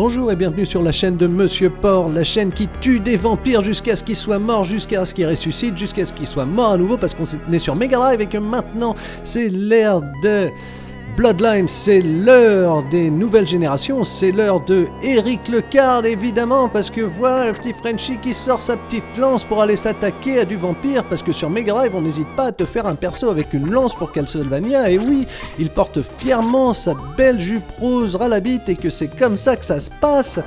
Bonjour et bienvenue sur la chaîne de Monsieur Porc, la chaîne qui tue des vampires jusqu'à ce qu'ils soient morts, jusqu'à ce qu'ils ressuscitent, jusqu'à ce qu'ils soient morts à nouveau, parce qu'on est sur Mega Drive et que maintenant c'est l'ère de Bloodline, c'est l'heure des nouvelles générations, c'est l'heure de Eric Lecard évidemment, parce que voilà le petit Frenchie qui sort sa petite lance pour aller s'attaquer à du vampire, parce que sur Mega Drive on n'hésite pas à te faire un perso avec une lance pour Castlevania, et oui, il porte fièrement sa belle jupe rose ras la bite, et que c'est comme ça que ça se passe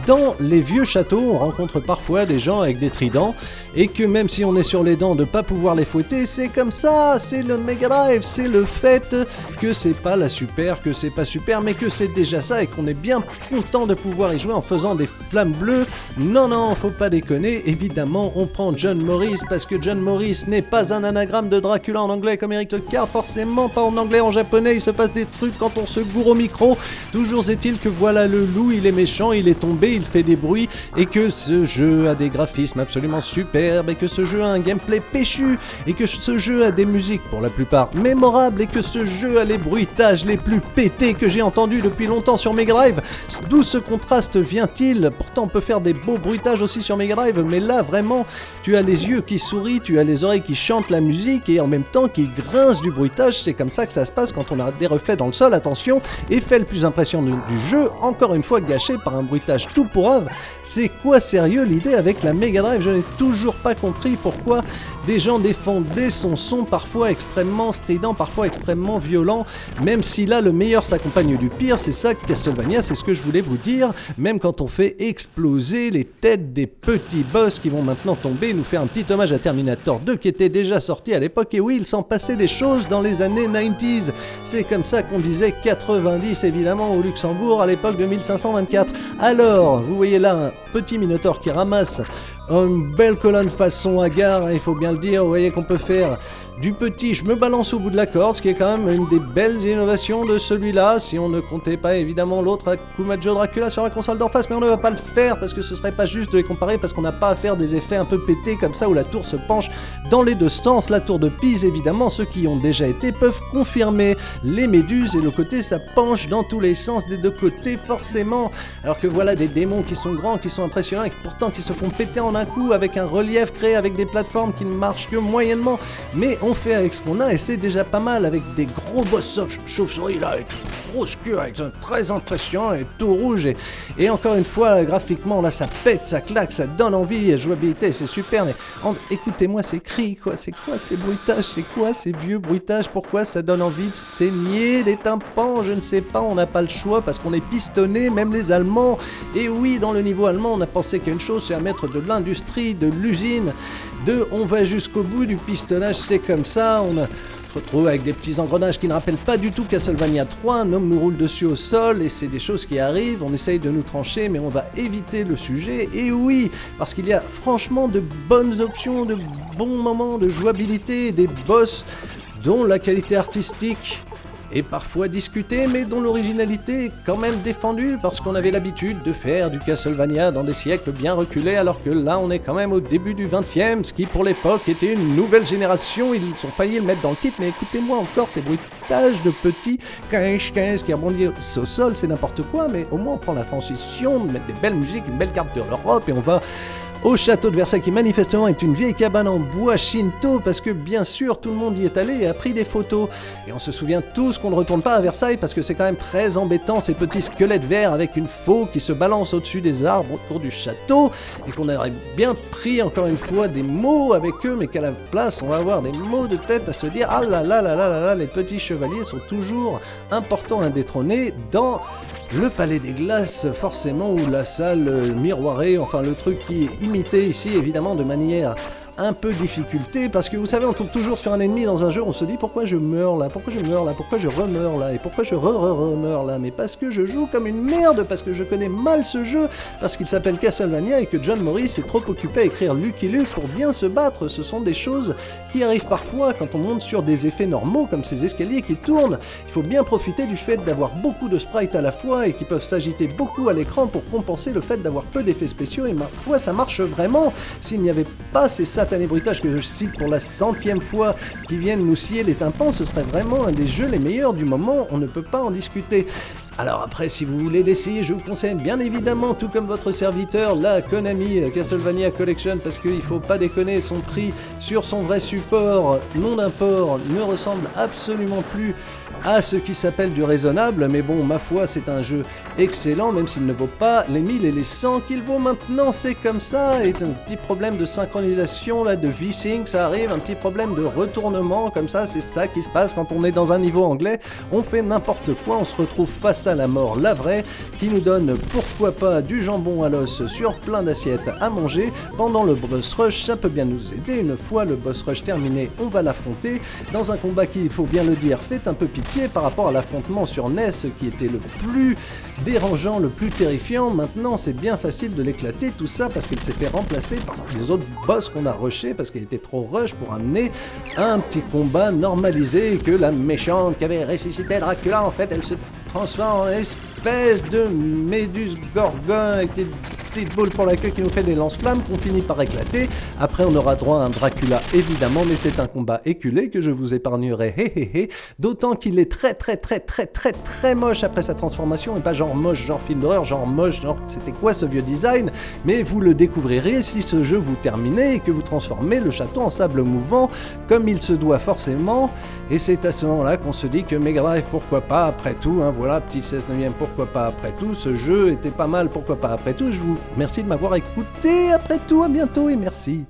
dans les vieux châteaux. On rencontre parfois des gens avec des tridents, et que même si on est sur les dents de pas pouvoir les fouetter, c'est comme ça, c'est le Mega Drive, c'est le fait que c'est pas la super, que c'est pas super, mais que c'est déjà ça et qu'on est bien content de pouvoir y jouer en faisant des flammes bleues. Non, faut pas déconner, évidemment on prend John Morris parce que John Morris n'est pas un anagramme de Dracula en anglais comme Eric Lecard, forcément pas en anglais, en japonais il se passe des trucs quand on se gourre au micro. Toujours est-il que voilà le loup, il est méchant, il est tombé, il fait des bruits et que ce jeu a des graphismes absolument superbes et que ce jeu a un gameplay péchu et que ce jeu a des musiques pour la plupart mémorables et que ce jeu a les bruitages les plus pétés que j'ai entendus depuis longtemps sur Mega Drive. D'où ce contraste vient-il? Pourtant on peut faire des beaux bruitages aussi sur Mega Drive, mais là vraiment tu as les yeux qui sourient, tu as les oreilles qui chantent la musique et en même temps qui grincent du bruitage. C'est comme ça que ça se passe quand on a des reflets dans le sol, attention, effet le plus impressionnant du jeu, encore une fois gâché par un bruitage tout pourrave. C'est quoi sérieux l'idée avec la Mega Drive? Je n'ai toujours pas compris pourquoi des gens défendaient son son parfois extrêmement strident, parfois extrêmement violent, même si là le meilleur s'accompagne du pire. C'est ça que Castlevania, c'est ce que je voulais vous dire, même quand on fait exploser les têtes des petits boss qui vont maintenant tomber, nous faire un petit hommage à Terminator 2 qui était déjà sorti à l'époque, et oui, il s'en passait des choses dans les années 90s, c'est comme ça qu'on disait 90 évidemment au Luxembourg à l'époque de 1524. Alors, vous voyez là un petit Minotaure qui ramasse une belle colonne façon Agar, il faut bien le dire. Vous voyez qu'on peut faire du petit je me balance au bout de la corde, ce qui est quand même une des belles innovations de celui-là, si on ne comptait pas évidemment l'autre Akumajo Dracula sur la console d'en face, mais on ne va pas le faire parce que ce serait pas juste de les comparer, parce qu'on n'a pas à faire des effets un peu pétés comme ça où la tour se penche dans les deux sens. La tour de Pise évidemment, ceux qui y ont déjà été peuvent confirmer, les méduses et le côté ça penche dans tous les sens des deux côtés forcément, alors que voilà des démons qui sont grands, qui sont impressionnants et pourtant qui se font péter en un coup avec un relief créé avec des plateformes qui ne marchent que moyennement, mais on fait avec ce qu'on a et c'est déjà pas mal, avec des gros boss chauve-souris là, avec une grosse queue, avec un très impressionnant et tout rouge et encore une fois graphiquement là ça pète, ça claque, ça donne envie, la jouabilité c'est super, mais écoutez-moi ces cris quoi, c'est quoi ces bruitages, c'est quoi ces vieux bruitages, pourquoi ça donne envie de saigner des tympans, je ne sais pas, on n'a pas le choix parce qu'on est pistonné, même les Allemands, et oui dans le niveau allemand on a pensé qu'une chose c'est à mettre de l'industrie, de l'usine, on va jusqu'au bout du pistonnage, c'est comme ça, on se retrouve avec des petits engrenages qui ne rappellent pas du tout Castlevania 3, un homme nous roule dessus au sol et c'est des choses qui arrivent, on essaye de nous trancher mais on va éviter le sujet, et oui, parce qu'il y a franchement de bonnes options, de bons moments de jouabilité, des boss dont la qualité artistique est parfois discutée, mais dont l'originalité est quand même défendue, parce qu'on avait l'habitude de faire du Castlevania dans des siècles bien reculés, alors que là on est quand même au début du 20e, ce qui pour l'époque était une nouvelle génération. Ils ont failli le mettre dans le titre, mais écoutez-moi encore ces bruitages de petits 15 qui rebondissent au sol, c'est n'importe quoi, mais au moins on prend la transition de mettre des belles musiques, une belle carte de l'Europe, et on va au château de Versailles qui manifestement est une vieille cabane en bois shinto, parce que bien sûr tout le monde y est allé et a pris des photos, et on se souvient tous qu'on ne retourne pas à Versailles parce que c'est quand même très embêtant ces petits squelettes verts avec une faux qui se balance au-dessus des arbres autour du château, et qu'on aurait bien pris encore une fois des mots avec eux, mais qu'à la place on va avoir des mots de tête à se dire ah là là là là là là, les petits chevaliers sont toujours importants à détrôner dans le Palais des Glaces, forcément, ou la salle miroirée, enfin le truc qui est imité ici évidemment de manière un peu difficulté, parce que vous savez on tombe toujours sur un ennemi dans un jeu, on se dit pourquoi je meurs là, pourquoi je meurs là, pourquoi je remeurs là, et pourquoi je remeurs là, mais parce que je joue comme une merde, parce que je connais mal ce jeu, parce qu'il s'appelle Castlevania et que John Morris est trop occupé à écrire Lucky Luke pour bien se battre. Ce sont des choses qui arrivent parfois quand on monte sur des effets normaux comme ces escaliers qui tournent. Il faut bien profiter du fait d'avoir beaucoup de sprites à la fois et qui peuvent s'agiter beaucoup à l'écran pour compenser le fait d'avoir peu d'effets spéciaux, et ma foi ça marche vraiment. S'il n'y avait pas ces satanés bruitages que je cite pour la 100e fois qui viennent nous scier les tympans, ce serait vraiment un des jeux les meilleurs du moment, on ne peut pas en discuter. Alors après, si vous voulez l'essayer, je vous conseille bien évidemment, tout comme votre serviteur, la Konami Castlevania Collection, parce qu'il faut pas déconner, son prix sur son vrai support, non d'import, ne ressemble absolument plus à ce qui s'appelle du raisonnable, mais bon, ma foi, c'est un jeu excellent, même s'il ne vaut pas les 1000 et les 100 qu'il vaut maintenant, c'est comme ça, et un petit problème de synchronisation, là, de V-Sync, ça arrive, un petit problème de retournement, comme ça, c'est ça qui se passe quand on est dans un niveau anglais, on fait n'importe quoi, on se retrouve face à la mort, la vraie, qui nous donne pourquoi pas du jambon à l'os sur plein d'assiettes à manger. Pendant le boss rush, ça peut bien nous aider. Une fois le boss rush terminé, on va l'affronter dans un combat qui, il faut bien le dire, fait un peu pitié par rapport à l'affrontement sur NES qui était le plus dérangeant, le plus terrifiant. Maintenant, c'est bien facile de l'éclater, tout ça parce qu'il s'est fait remplacer par les autres boss qu'on a rushés parce qu'il était trop rush pour amener un petit combat normalisé et que la méchante qui avait ressuscité Dracula, en fait, elle se transforme en espèce de méduse gorgone avec des petites boules pour la queue qui nous fait des lance-flammes qu'on finit par éclater. Après, on aura droit à un Dracula, évidemment, mais c'est un combat éculé que je vous épargnerai, d'autant qu'il est très moche après sa transformation, et pas genre moche, genre film d'horreur, genre moche, genre c'était quoi ce vieux design, mais vous le découvrirez si ce jeu vous terminez et que vous transformez le château en sable mouvant, comme il se doit forcément, et c'est à ce moment-là qu'on se dit que Mega Drive, pourquoi pas, après tout, hein, voilà, petit 16/9, pourquoi pas, après tout, ce jeu était pas mal, pourquoi pas, après tout, je vous remercie de m'avoir écouté, après tout, à bientôt et merci.